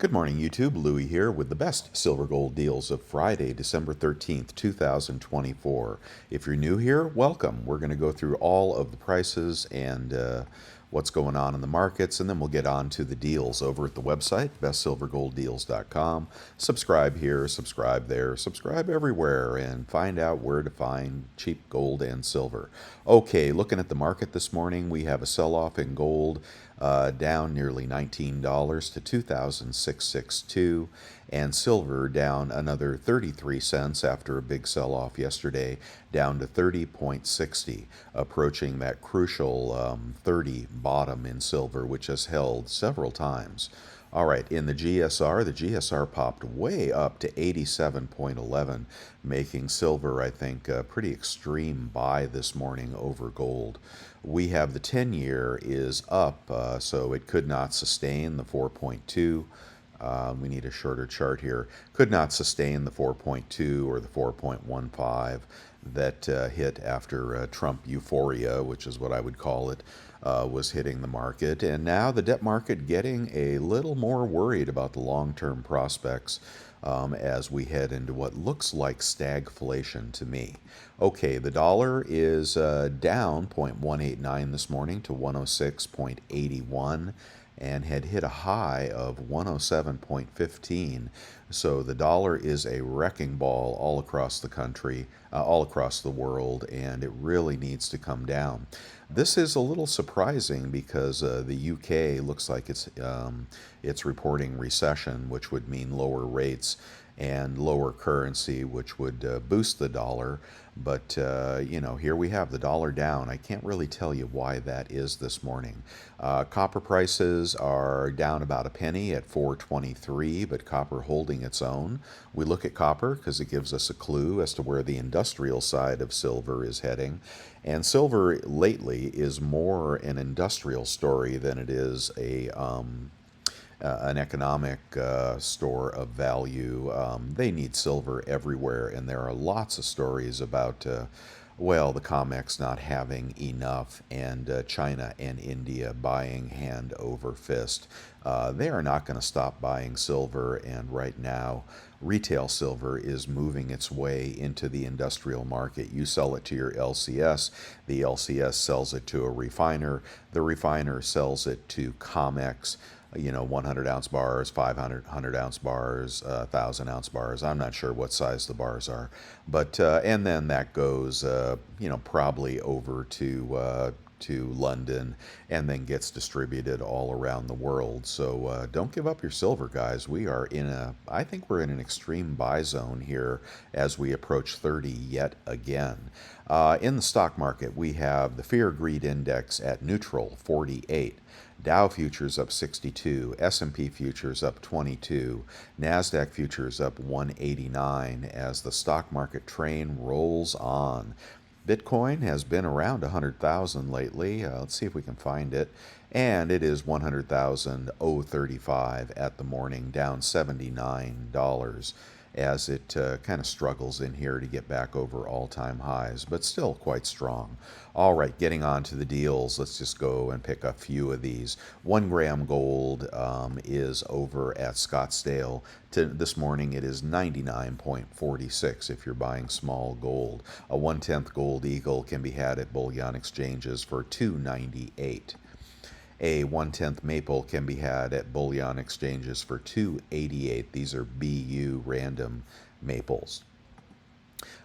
Good morning, YouTube. Louie here with the best silver gold deals of Friday, December 13th, 2024. If you're new here, welcome. We're going to go through all of the prices and what's going on in the markets, and then we'll get on to the deals over at the website, bestsilvergolddeals.com. Subscribe here, subscribe there, subscribe everywhere, and find out where to find cheap gold and silver. Okay, looking at the market this morning, we have a sell-off in gold. Down nearly $19 to 2,662, and silver down another 33 cents after a big sell-off yesterday, down to 30.60, approaching that crucial 30 bottom in silver, which has held several times. All right, in the GSR popped way up to 87.11, making silver, I think, a pretty extreme buy this morning over gold. We have the 10-year is up, so it could not sustain the 4.2. We need a shorter chart here. Could not sustain the 4.2 or the 4.15 that hit after Trump euphoria, which is what I would call it, was hitting the market. And now the debt market getting a little more worried about the long-term prospects as we head into what looks like stagflation to me. Okay, the dollar is down 0.189 this morning to 106.81 and had hit a high of 107.15. So the dollar is a wrecking ball all across the country, all across the world, and it really needs to come down. This is a little surprising because the UK looks like it's reporting recession, which would mean lower rates and lower currency, which would boost the dollar. But, here we have the dollar down. I can't really tell you why that is this morning. Copper prices are down about a penny at 4.23, but copper holding its own. We look at copper because it gives us a clue as to where the industrial side of silver is heading. And silver lately is more an industrial story than it is an economic store of value. They need silver everywhere, and there are lots of stories about, the COMEX not having enough, and China and India buying hand over fist. They are not going to stop buying silver, and right now, retail silver is moving its way into the industrial market. You sell it to your LCS, the LCS sells it to a refiner, the refiner sells it to COMEX. 100-ounce bars, 500-ounce bars, 1,000-ounce bars. I'm not sure what size the bars are, but and then that goes, probably over to London, and then gets distributed all around the world. So don't give up your silver, guys. I think we're in an extreme buy zone here as we approach 30 yet again. In the stock market, we have the Fear Greed Index at neutral, 48. Dow futures up 62, S&P futures up 22, NASDAQ futures up 189 as the stock market train rolls on. Bitcoin has been around 100,000 lately. Let's see if we can find it. And it is 100,035 at the morning, down $79 as it kind of struggles in here to get back over all-time highs, but still quite strong. All right, getting on to the deals. Let's just go and pick a few of these. 1 gram gold is over at Scottsdale. This morning it is 99.46 if you're buying small gold. A 1/10 gold eagle can be had at bullion exchanges for $2.98. A 1/10 maple can be had at bullion exchanges for $2.88. These are BU random maples.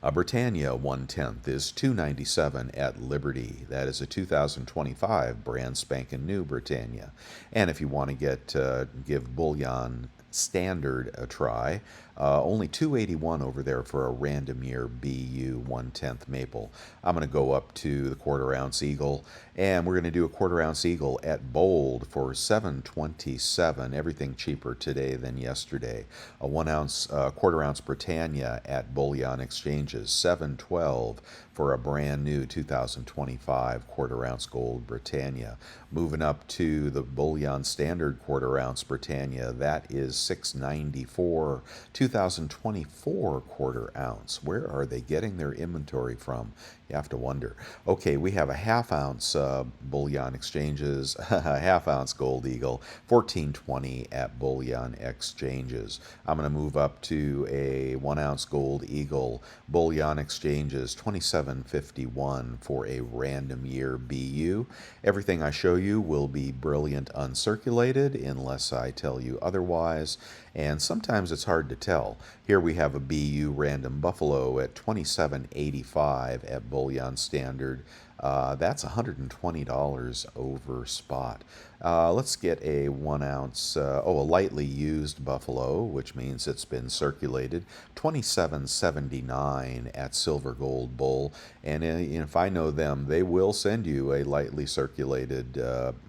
A Britannia 1/10 is $2.97 at Liberty. That is a 2025 brand spanking new Britannia. And if you want to give bullion standard a try, only $2.81 over there for a random year BU 1/10 maple. I'm going to go up to the 1/4 ounce eagle, and we're going to do a 1/4 ounce eagle at Bold for $7.27. Everything cheaper today than yesterday. A 1/4 ounce Britannia at bullion exchanges, $7.12 for a brand new 2025 1/4 ounce gold Britannia. Moving up to the bullion standard 1/4 ounce Britannia, that is 26.94. 2024 quarter ounce. Where are they getting their inventory from? You have to wonder. Okay, we have a half ounce bullion exchanges, a half ounce gold eagle, 14.20 at bullion exchanges. I'm going to move up to a 1 ounce gold eagle, bullion exchanges, 27.51 for a random year BU. Everything I show you will be brilliant uncirculated unless I tell you otherwise, and sometimes it's hard to tell. Here we have a BU random buffalo at 27.85 at bullion standard. That's $120 over spot. Let's get a 1 ounce, a lightly used buffalo, which means it's been circulated, 27.79 at silver gold bull. And if I know them, they will send you a lightly circulated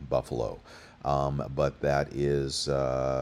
buffalo. But that is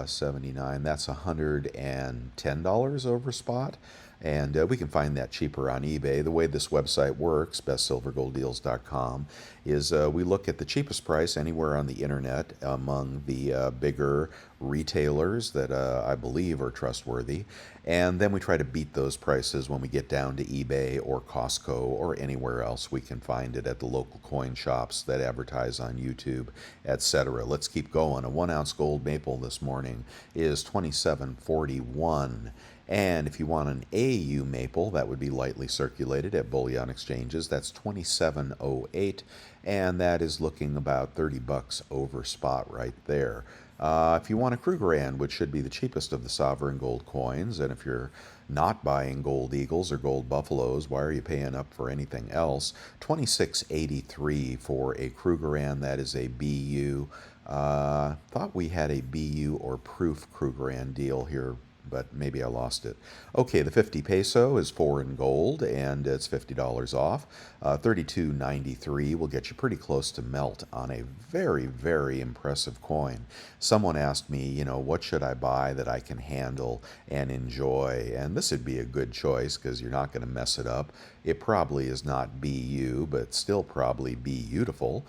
79. That's $110 over spot. And we can find that cheaper on eBay. The way this website works, bestsilvergolddeals.com, is we look at the cheapest price anywhere on the internet among the bigger retailers that I believe are trustworthy. And then we try to beat those prices when we get down to eBay or Costco or anywhere else we can find it at the local coin shops that advertise on YouTube, etc. Let's keep going. A 1 ounce gold maple this morning is 27.41. And if you want an AU maple, that would be lightly circulated at bullion exchanges. That's 27.08, and that is looking about $30 over spot right there. If you want a Krugerrand, which should be the cheapest of the sovereign gold coins, and if you're not buying gold eagles or gold buffaloes, why are you paying up for anything else? 26.83 for a Krugerrand. That is a BU. Thought we had a BU or proof Krugerrand deal here, but maybe I lost it. Okay, the 50 peso is 4 in gold, and it's $50 off. 32.93 will get you pretty close to melt on a very, very impressive coin. Someone asked me, what should I buy that I can handle and enjoy? And this would be a good choice because you're not going to mess it up. It probably is not BU, but still probably beautiful.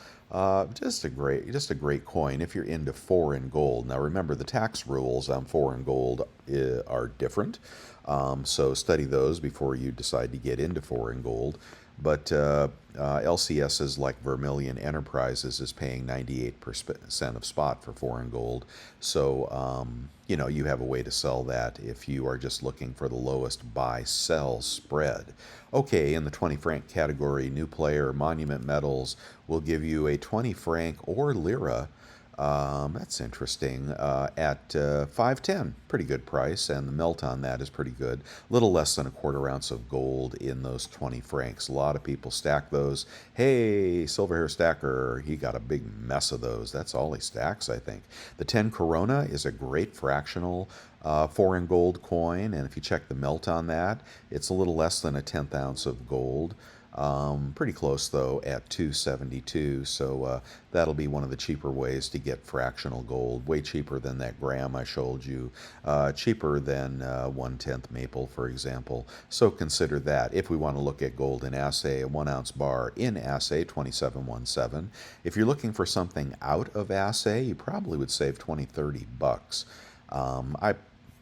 Just a great coin if you're into foreign gold. Now remember, the tax rules on foreign gold are different, so study those before you decide to get into foreign gold. But LCSs like Vermilion Enterprises is paying 98% of spot for foreign gold. So, you have a way to sell that if you are just looking for the lowest buy-sell spread. Okay, in the 20 franc category, new player Monument Metals will give you a 20 franc or lira. That's interesting. At 5.10, pretty good price, and the melt on that is pretty good. A little less than a quarter ounce of gold in those 20 francs. A lot of people stack those. Hey, Silver Hair Stacker, he got a big mess of those. That's all he stacks, I think. The 10 Corona is a great fractional foreign gold coin, and if you check the melt on that, it's a little less than a 1/10 ounce of gold. Pretty close though at 272, so that'll be one of the cheaper ways to get fractional gold. Way cheaper than that gram I showed you, cheaper than 1/10 maple, for example. So consider that. If we want to look at gold in assay, a 1 ounce bar in assay, 27.17. If you're looking for something out of assay, you probably would save 20-30 bucks.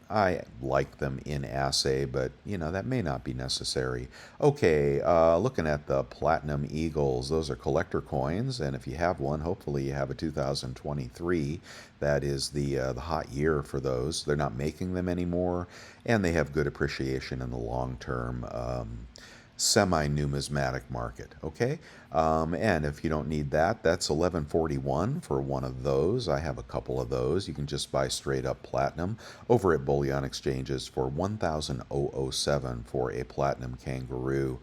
I like them in assay, but that may not be necessary. Okay, looking at the Platinum Eagles, those are collector coins, and if you have one, hopefully you have a 2023. That is the hot year for those. They're not making them anymore, and they have good appreciation in the long term. Semi-numismatic market, okay? And if you don't need that, that's 11.41 for one of those. I have a couple of those. You can just buy straight up platinum over at bullion exchanges for 1,007 for a platinum kangaroo.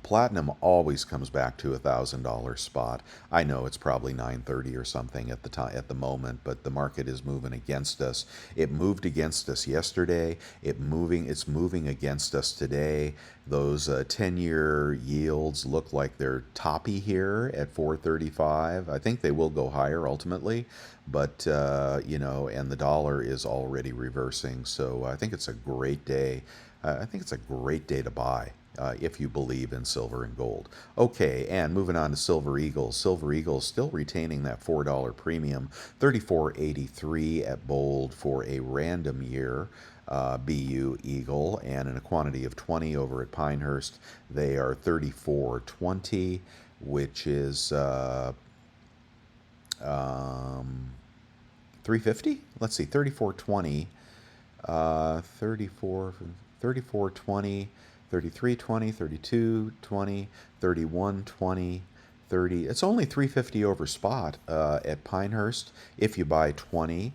Platinum always comes back to $1,000 spot. I know it's probably 930 or something at the time at the moment, but the market is moving against us. It moved against us yesterday. It's moving against us today. Those 10-year yields look like they're toppy here at 435. I think they will go higher ultimately, but and the dollar is already reversing. So I think it's a great day. I think it's a great day to buy. if you believe in silver and gold. Okay, and moving on to Silver Eagles. Silver Eagles still retaining that $4 premium, 34.83 at Bold for a random year. BU Eagle, and in a quantity of 20 over at Pinehurst, they are 34.20, which is um, 350. Let's see, 34.20, 34, 34.20, 33.20, 32.20, 31.20, 30. It's only 350 over spot at Pinehurst if you buy 20.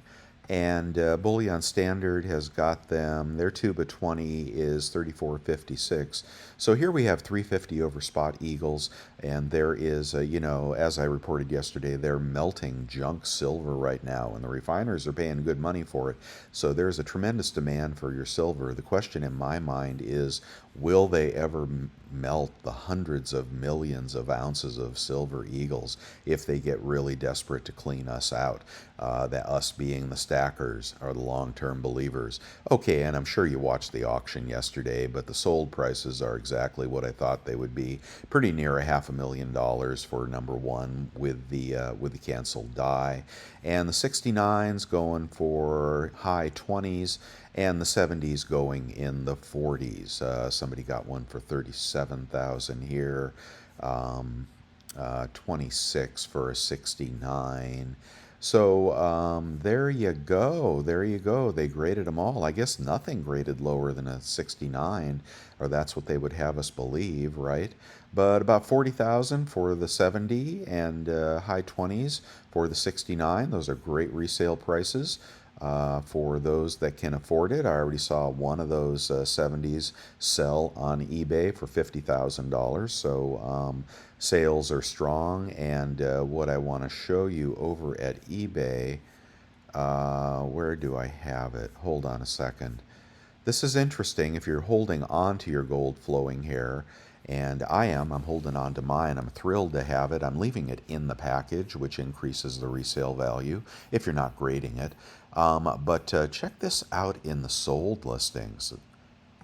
And Bullion Standard has got them, their tube of 20 is 34.56. So here we have 350 over spot Eagles, and there is, as I reported yesterday, they're melting junk silver right now, and the refiners are paying good money for it. So there's a tremendous demand for your silver. The question in my mind is, will they ever melt the hundreds of millions of ounces of silver Eagles if they get really desperate to clean us out? That us being the stackers are the long-term believers. Okay, and I'm sure you watched the auction yesterday, but the sold prices are exactly what I thought they would be. Pretty near $500,000 for number one with the canceled die, and the 69s going for high 20s, and the 70s going in the 40s. Somebody got one for 37,000 here, 26 for a 69. So there you go. There you go. They graded them all. I guess nothing graded lower than a 69, or that's what they would have us believe, right? But about 40,000 for the 70 and high 20s for the 69. Those are great resale prices. For those that can afford it. I already saw one of those 70s sell on eBay for $50,000. So sales are strong. And what I want to show you over at eBay, where do I have it? Hold on a second. This is interesting if you're holding on to your gold flowing here. And I'm holding on to mine. I'm thrilled to have it. I'm leaving it in the package, which increases the resale value if you're not grading it. But check this out in the sold listings.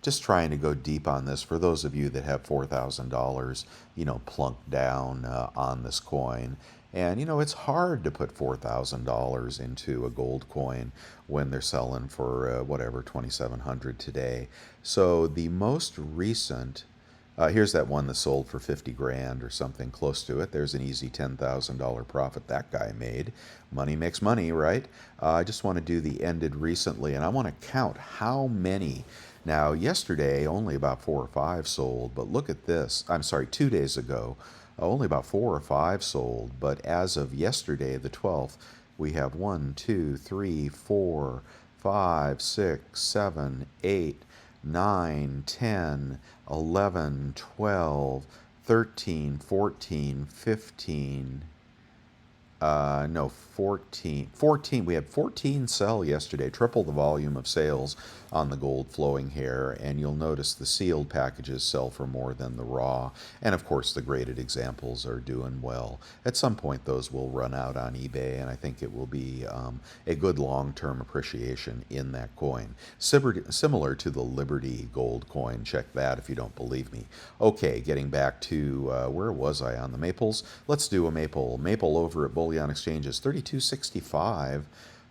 Just trying to go deep on this for those of you that have $4,000, plunked down on this coin. And, it's hard to put $4,000 into a gold coin when they're selling for whatever, 2,700 today. So the most recent, here's that one that sold for 50 grand or something close to it. There's an easy $10,000 profit that guy made. Money makes money, right? I just want to do the ended recently, and I want to count how many. Now, yesterday, only about 4 or 5 sold, but look at this. I'm sorry, 2 days ago, only about 4 or 5 sold, but as of yesterday, the 12th, we have 1, 2, 3, 4, 5, 6, 7, 8, 9, 10, 11, 12, 13, 14, 15, no, 14. We had 14 sell yesterday, triple the volume of sales on the gold flowing here. And you'll notice the sealed packages sell for more than the raw. And of course, the graded examples are doing well. At some point, those will run out on eBay, and I think it will be a good long-term appreciation in that coin. Similar to the Liberty gold coin. Check that if you don't believe me. Okay, getting back to where was I on the maples? Let's do a maple. Maple over at Bullion Exchanges, 32.65,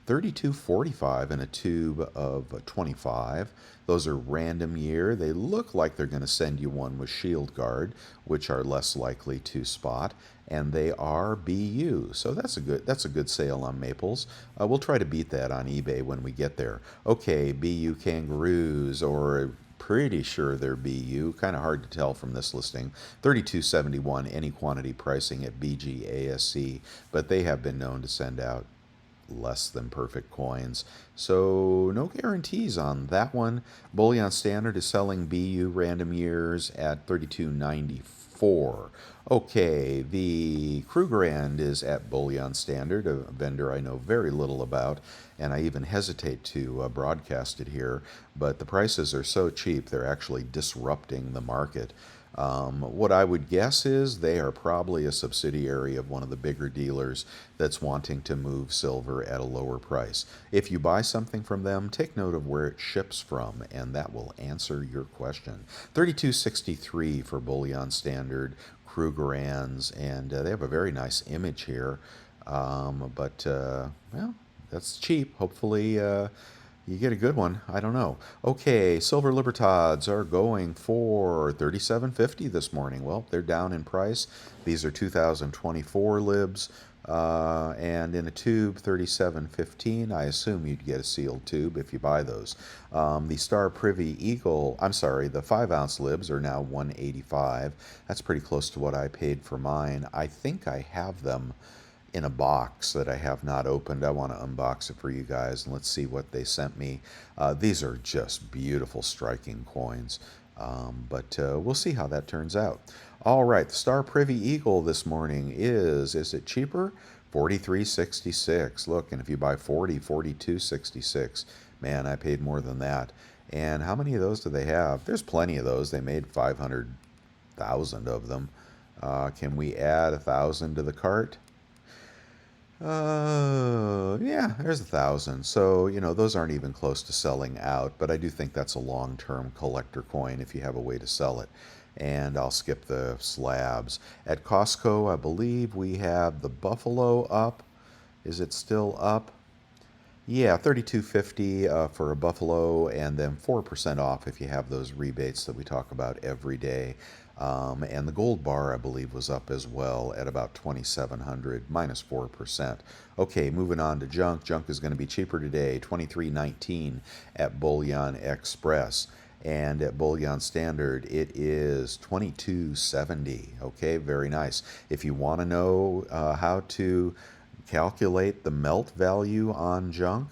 32.45 in a tube of 25. Those are random year. They look like they're going to send you one with Shield Guard, which are less likely to spot, and they are BU. So that's a good sale on maples. We'll try to beat that on eBay when we get there. Okay, BU kangaroos, or pretty sure they're BU. Kind of hard to tell from this listing. 32.71 any quantity pricing at BGASC, but they have been known to send out less than perfect coins. So no guarantees on that one. Bullion Standard is selling BU random years at 32.94. Okay, the Krugerrand is at Bullion Standard, a vendor I know very little about, and I even hesitate to broadcast it here, but the prices are so cheap they're actually disrupting the market. What I would guess is they are probably a subsidiary of one of the bigger dealers that's wanting to move silver at a lower price. If you buy something from them, take note of where it ships from, and that will answer your question. 3263 for bullion standard, Krugerrands, and they have a very nice image here. Well, that's cheap. Hopefully, you get a good one. I don't know. Okay, silver libertads are going for 37.50 this morning. Well, they're down in price. These are 2024 libs, and in a tube 37.15. I assume you'd get a sealed tube if you buy those. The Star Privy Eagle, I'm sorry, the 5-ounce libs are now 185. That's pretty close to what I paid for mine. I think I have them in a box that I have not opened. I want to unbox it for you guys, and let's see what they sent me. These are just beautiful, striking coins, but we'll see how that turns out. All right, the Star Privy Eagle this morning is it cheaper? 43.66. Look, and if you buy 40, 42.66. Man, I paid more than that. And how many of those do they have? There's plenty of those. They made 500,000 of them. Can we add 1,000 to the cart? Yeah, there's 1,000. So, those aren't even close to selling out, but I do think that's a long-term collector coin if you have a way to sell it. And I'll skip the slabs. At Costco, I believe we have the Buffalo up. Is it still up? Yeah, 32.50 for a Buffalo, and then 4% off if you have those rebates that we talk about every day. And the gold bar, I believe, was up as well at about 2,700, minus 4%. Okay, moving on to junk. Junk is going to be cheaper today, 23.19 at Bullion Express. And at Bullion Standard, it is 22.70. Okay, very nice. If you want to know how to calculate the melt value on junk,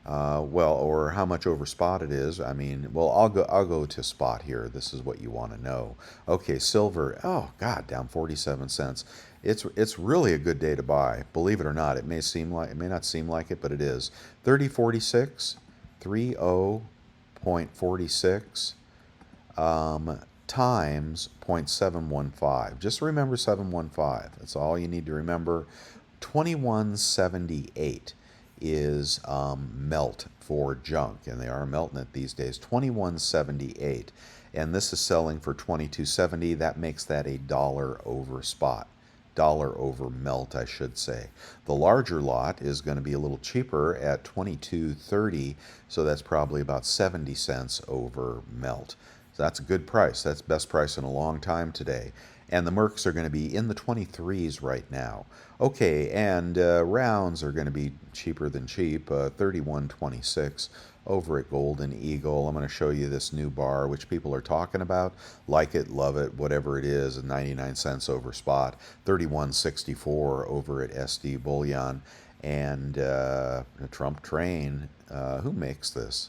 or how much over spot it is. I mean, well, I'll go to spot here. This is what you want to know. Okay, silver. Oh God, down 47 cents. It's really a good day to buy. Believe it or not, it may not seem like it, but it is. 30.46, 30.46 times 0.715. Just remember 715. That's all you need to remember. 2178 is melt for junk, and they are melting it these days. 2178, and this is selling for 2270. That makes that a dollar over spot, dollar over melt, I should say. The larger lot is going to be a little cheaper at 2230, so that's probably about 70 cents over melt. So that's a good price. That's best price in a long time today. And the Mercs are going to be in the 23s right now. Okay, and rounds are going to be cheaper than cheap, 31.26 over at Golden Eagle. I'm going to show you this new bar, which people are talking about. Like it, love it, whatever it is, 99 cents over spot, 31.64 over at SD Bullion. And Trump Train, who makes this?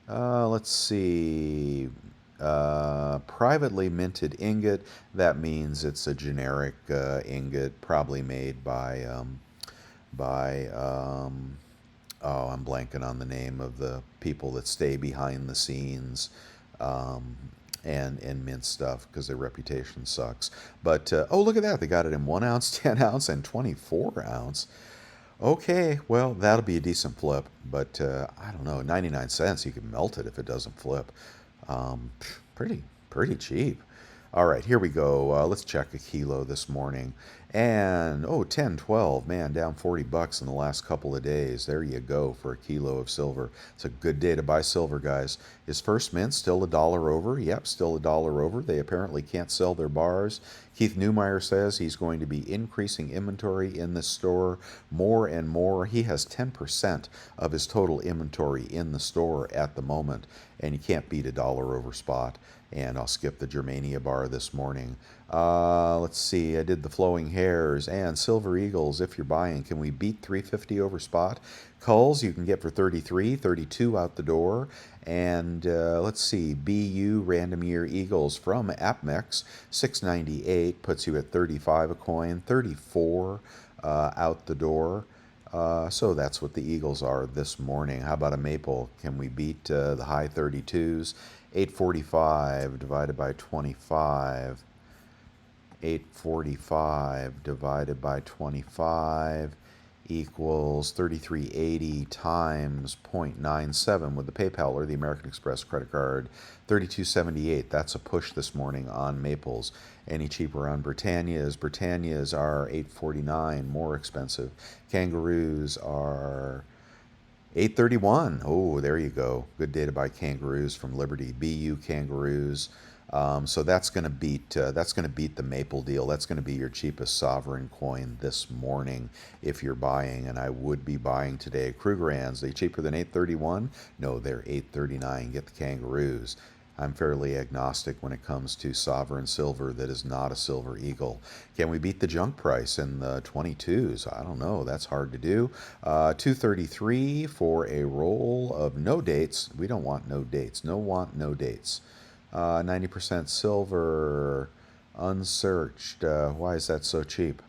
Let's see. Privately minted ingot. That means it's a generic ingot, probably made by oh, I'm blanking on the name of the people that stay behind the scenes and mint stuff because their reputation sucks. But oh, look at that! They got it in 1 ounce, 10 ounce, and 24 ounce. Okay, well, that'll be a decent flip, but I don't know, 99 cents, you can melt it if it doesn't flip. Pretty cheap. All right, here we go. Let's check a kilo this morning. And, 10, 12, man, down 40 bucks in the last couple of days. There you go for a kilo of silver. It's a good day to buy silver, guys. Is First Mint still a dollar over? Yep, still a dollar over. They apparently can't sell their bars. Keith Neumeyer says he's going to be increasing inventory in this store more and more. He has 10% of his total inventory in the store at the moment, and you can't beat a dollar over spot. And I'll skip the Germania bar this morning. Let's see, I did the Flowing Hairs and Silver Eagles. If you're buying, can we beat 350 over spot? Culls you can get for 33, 32 out the door. And let's see, BU Random Year Eagles from AppMex, 698 puts you at 35 a coin, 34 out the door. So that's what the Eagles are this morning. How about a maple? Can we beat the high 32s? 845 divided by 25. 845 divided by 25 equals 3380 times 0.97 with the PayPal or the American Express credit card. 3278. That's a push this morning on maples. Any cheaper on Britannias? Britannias are 849, more expensive. Kangaroos are 831. Oh, there you go. Good day to buy kangaroos from Liberty. BU kangaroos. So that's going to beat the maple deal. That's going to be your cheapest sovereign coin this morning if you're buying, and I would be buying today. Krugerrands, they cheaper than 831? No, they're 839. Get the kangaroos. I'm fairly agnostic when it comes to sovereign silver that is not a silver eagle. Can we beat the junk price in the 22s? I don't know. That's hard to do. 233 for a roll of no dates. We don't want no dates. No dates. 90% silver, unsearched. Why is that so cheap?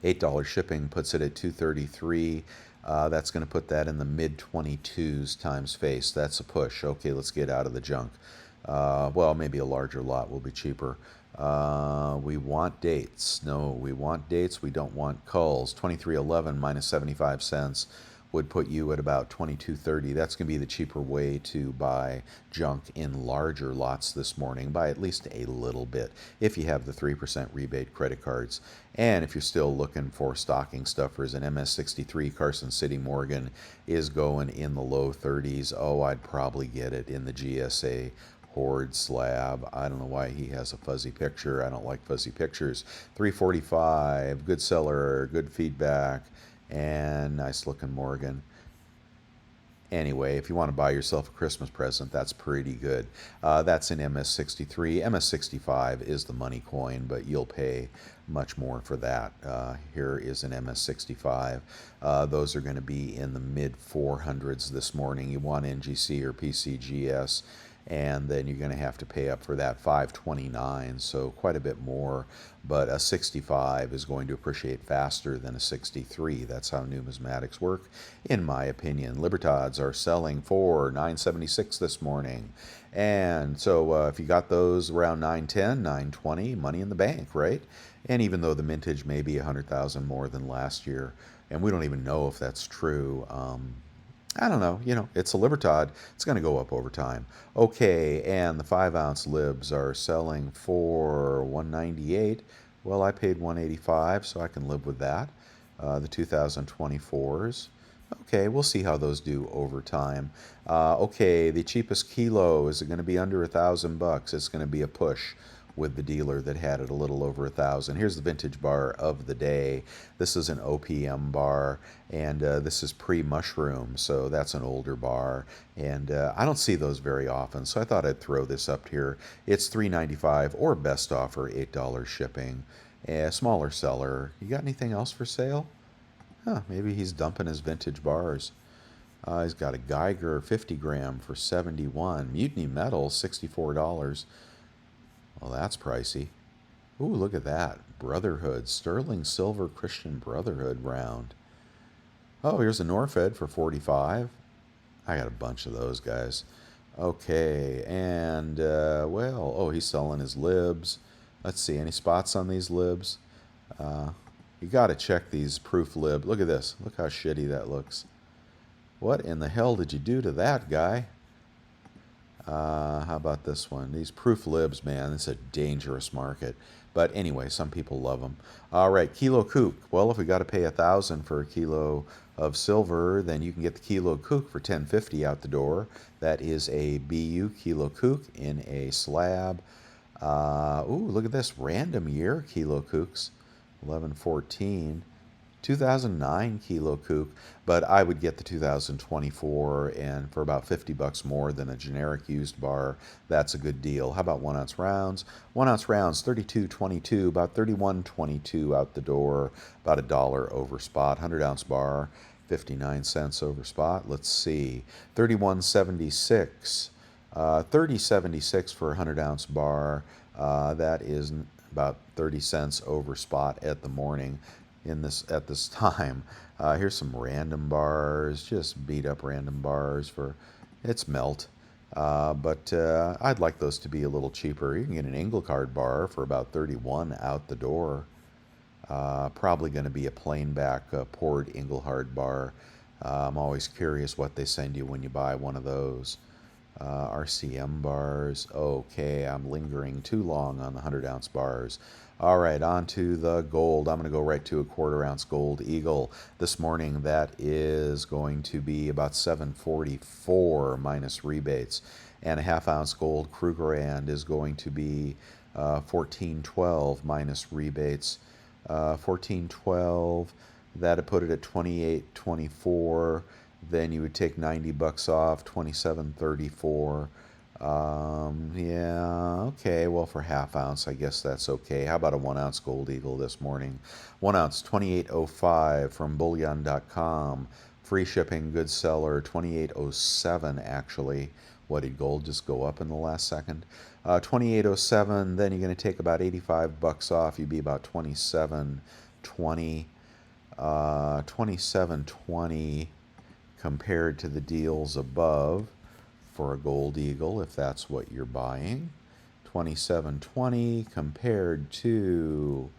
$8 shipping puts it at 233. That's going to put that in the mid 22s times face. That's a push. Okay, let's get out of the junk. Well, maybe a larger lot will be cheaper. We want dates. No, we want dates. We don't want culls. 2311 minus 75 cents would put you at about 2230. That's going to be the cheaper way to buy junk in larger lots this morning by at least a little bit if you have the 3% rebate credit cards. And if you're still looking for stocking stuffers, an MS63 Carson City Morgan is going in the low 30s. Oh, I'd probably get it in the GSA Horde slab. I don't know why he has a fuzzy picture. I don't like fuzzy pictures. 345, good seller, good feedback, and nice looking Morgan. Anyway, if you want to buy yourself a Christmas present, that's pretty good. That's in MS63. MS65 is the money coin, but you'll pay much more for that. Here is an MS65. Those are going to be in the mid 400s this morning. You want NGC or PCGS, and then you're going to have to pay up for that 529, so quite a bit more. But a 65 is going to appreciate faster than a 63. That's how numismatics work, in my opinion. Libertads are selling for 976 this morning. And so if you got those around 910, 920, money in the bank, right? And even though the mintage may be 100,000 more than last year, and we don't even know if that's true, I don't know, it's a Libertad. It's going to go up over time. Okay, and the 5-ounce libs are selling for 198. Well, I paid 185, so I can live with that. The 2024s. Okay, we'll see how those do over time. Okay, the cheapest kilo, is it going to be under $1,000? It's going to be a push with the dealer that had it a little over 1,000. Here's the vintage bar of the day. This is an OPM bar, and this is pre-mushroom, so that's an older bar, and I don't see those very often, so I thought I'd throw this up here. It's $3.95 or best offer, $8 shipping. A smaller seller. You got anything else for sale? Huh, maybe he's dumping his vintage bars. He's got a Geiger 50 gram for 71. Mutiny Metal, $64. Well, that's pricey. Ooh, look at that. Brotherhood. Sterling Silver Christian Brotherhood round. Oh, here's a Norfed for 45. I got a bunch of those guys. Okay, and, oh, he's selling his libs. Let's see, any spots on these libs? You got to check these proof lib. Look at this. Look how shitty that looks. What in the hell did you do to that, guy? How about this one? These proof libs, man, it's a dangerous market. But anyway, some people love them. All right, kilo kook. Well, if we got to pay 1,000 for a kilo of silver, then you can get the kilo kook for 10.50 out the door. That is a BU kilo kook in a slab. Ooh, look at this random year kilo kooks, 1114. 2009 kilo kook, but I would get the 2024, and for about $50 more than a generic used bar, that's a good deal. How about 1 ounce rounds? 1 ounce rounds, 32.22, about 31.22 out the door, about $1 over spot. 100 ounce bar, 59 cents over spot. Let's see, 31.76, 30.76 for a 100 ounce bar. That is about 30 cents over spot at the morning. in this at this time. Here's some random bars, just beat up random bars for it's melt. But I'd like those to be a little cheaper. You can get an Engelcard bar for about 31 out the door. Probably going to be a plain back poured Engelhard bar. I'm always curious what they send you when you buy one of those. RCM bars. Okay, I'm lingering too long on the 100-ounce bars. All right, on to the gold. I'm going to go right to a quarter-ounce gold eagle. This morning, that is going to be about 744 minus rebates. And a half-ounce gold Krugerrand is going to be 1412 minus rebates. 1412, that'd put it at 2824. Then you would take $90 off, 2734. Yeah, okay. Well, for half ounce, I guess that's okay. How about a 1 ounce gold eagle this morning? 1 ounce, 2805 from bullion.com. Free shipping, good seller, 2807 actually. What did gold just go up in the last second? 2807. Then you're going to take about $85 off. You'd be about 2720. 2720 compared to the deals above for a gold eagle, if that's what you're buying. 2720 compared to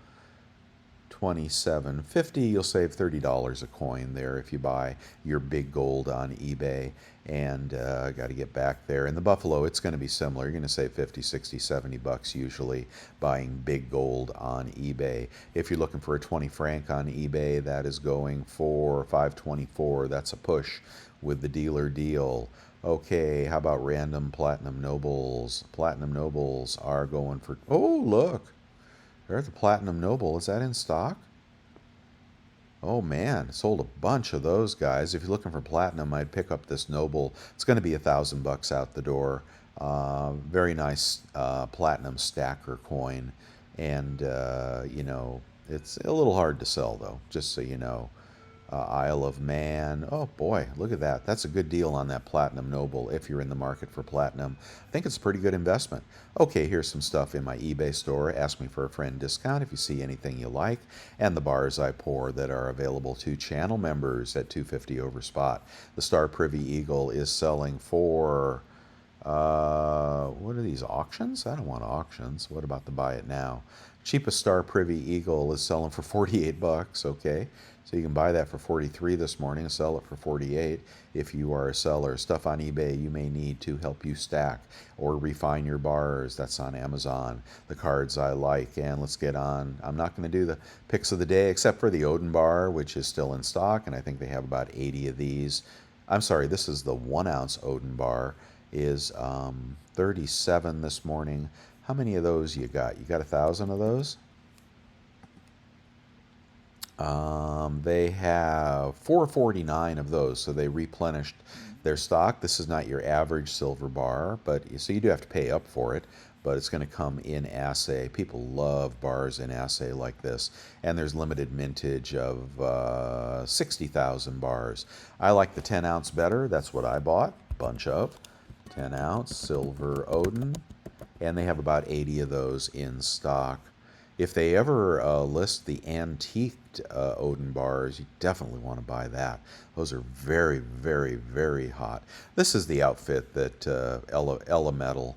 2750, you'll save $30 a coin there if you buy your big gold on eBay. And got to get back there. In the Buffalo, it's going to be similar. You're going to save 50, 60, 70 bucks usually buying big gold on eBay. If you're looking for a 20 franc on eBay, that is going for 524. That's a push with the dealer deal. Okay, how about random Platinum Nobles? Platinum Nobles are going for, oh, look. There's a Platinum Noble. Is that in stock? Oh man, sold a bunch of those guys. If you're looking for platinum, I'd pick up this Noble. It's going to be $1,000 out the door. Very nice platinum stacker coin, and you know, it's a little hard to sell though. Just so you know. Isle of Man. Oh boy, look at that. That's a good deal on that Platinum Noble if you're in the market for platinum. I think it's a pretty good investment. Okay, here's some stuff in my eBay store. Ask me for a friend discount if you see anything you like. And the bars I pour that are available to channel members at $2.50 over spot. The Star Privy Eagle is selling for, what are these, auctions? I don't want auctions. What about the buy it now? Cheapest Star Privy Eagle is selling for 48 bucks, okay? So you can buy that for 43 this morning and sell it for 48 if you are a seller. Stuff on eBay you may need to help you stack or refine your bars. That's on Amazon. The cards I like. And let's get on. I'm not going to do the picks of the day except for the Odin bar, which is still in stock, and I think they have about 80 of these. I'm sorry, this is the 1 ounce Odin bar, is 37 this morning. How many of those you got? You got 1,000 of those? They have 449 of those, so they replenished their stock. This is not your average silver bar, but so you do have to pay up for it, but it's going to come in assay. People love bars in assay like this, and there's limited mintage of 60,000 bars. I like the 10 ounce better. That's what I bought, bunch of 10 ounce silver Odin, and they have about 80 of those in stock. If they ever list the antiqued Odin bars, you definitely want to buy that. Those are very, very, very hot. This is the outfit that Ella Metal,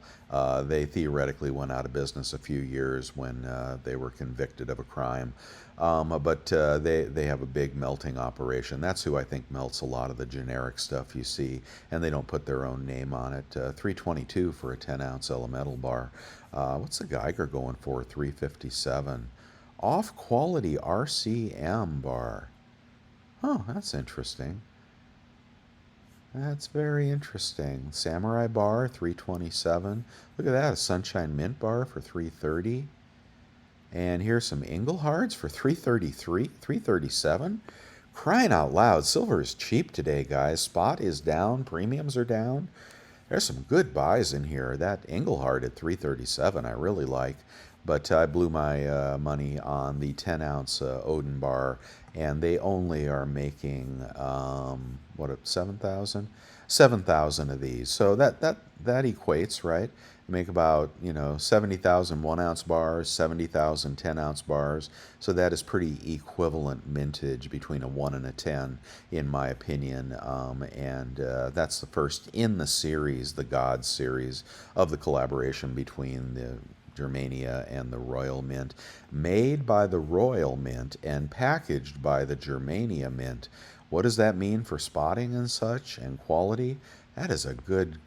they theoretically went out of business a few years when they were convicted of a crime. But they have a big melting operation. That's who I think melts a lot of the generic stuff you see, and they don't put their own name on it. $322 for a 10 ounce Ella Metal bar. What's the Geiger going for? $357. Off quality RCM bar. Oh, that's interesting. That's very interesting. Samurai bar, $327. Look at that, a Sunshine Mint bar for $330. And here's some Engelhards for $333, $337. Crying out loud, silver is cheap today, guys. Spot is down, premiums are down. There's some good buys in here. That Engelhard at $337 I really like. But I blew my money on the 10 ounce Odin bar, and they only are making, 7,000? 7,000 of these. So that equates, right? You make about, 70,000 1-ounce bars, 70,000 10-ounce bars. So that is pretty equivalent mintage between a 1 and a 10, in my opinion. And that's the first in the series, the God series, of the collaboration between the Germania and the Royal Mint, made by the Royal Mint and packaged by the Germania Mint. What does that mean for spotting and such and quality? That is a good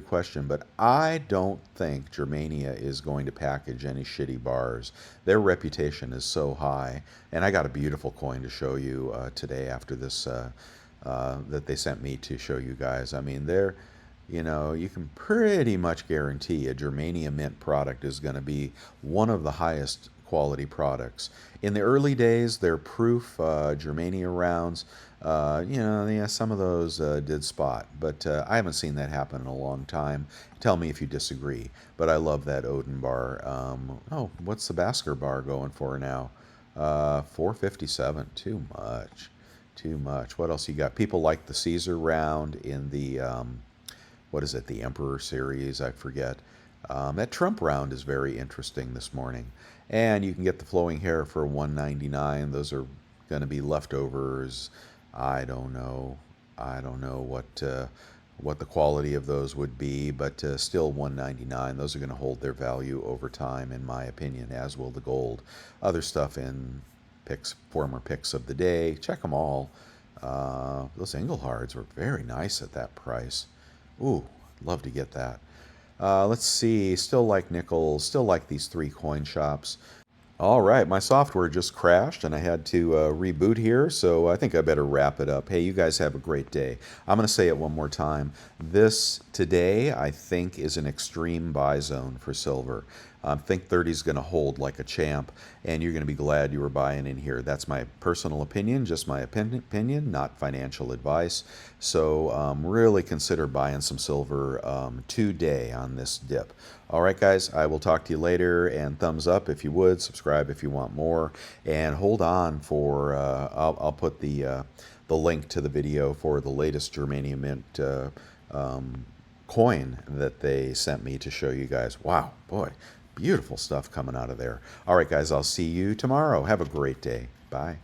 question, but I don't think Germania is going to package any shitty bars. Their reputation is so high, and I got a beautiful coin to show you today after this that they sent me to show you guys. I mean, you can pretty much guarantee a Germania Mint product is going to be one of the highest quality products. In the early days, their proof Germania rounds, yeah, some of those did spot, but I haven't seen that happen in a long time. Tell me if you disagree, but I love that Odin bar. Oh, what's the Basker bar going for now? 457. Too much. Too much. What else you got? People like the Caesar round in the what is it, the Emperor series, I forget. That Trump round is very interesting this morning. And you can get the flowing hair for $199. Those are going to be leftovers. I don't know. I don't know what the quality of those would be, but still $199. Those are going to hold their value over time, in my opinion, as will the gold. Other stuff in former picks of the day. Check them all. Those Englehards were very nice at that price. Ooh, love to get that. Let's see. Still like nickels. Still like these 3 coin shops. All right, my software just crashed and I had to reboot here, so I think I better wrap it up. Hey, you guys have a great day. I'm going to say it one more time. This today, I think, is an extreme buy zone for silver. I think 30 is going to hold like a champ, and you're going to be glad you were buying in here. That's my personal opinion, just my opinion, not financial advice. So really consider buying some silver today on this dip. All right, guys, I will talk to you later, and thumbs up if you would, subscribe if you want more, and hold on for, I'll put the link to the video for the latest Germania Mint coin that they sent me to show you guys. Wow, boy, beautiful stuff coming out of there. All right, guys, I'll see you tomorrow. Have a great day. Bye.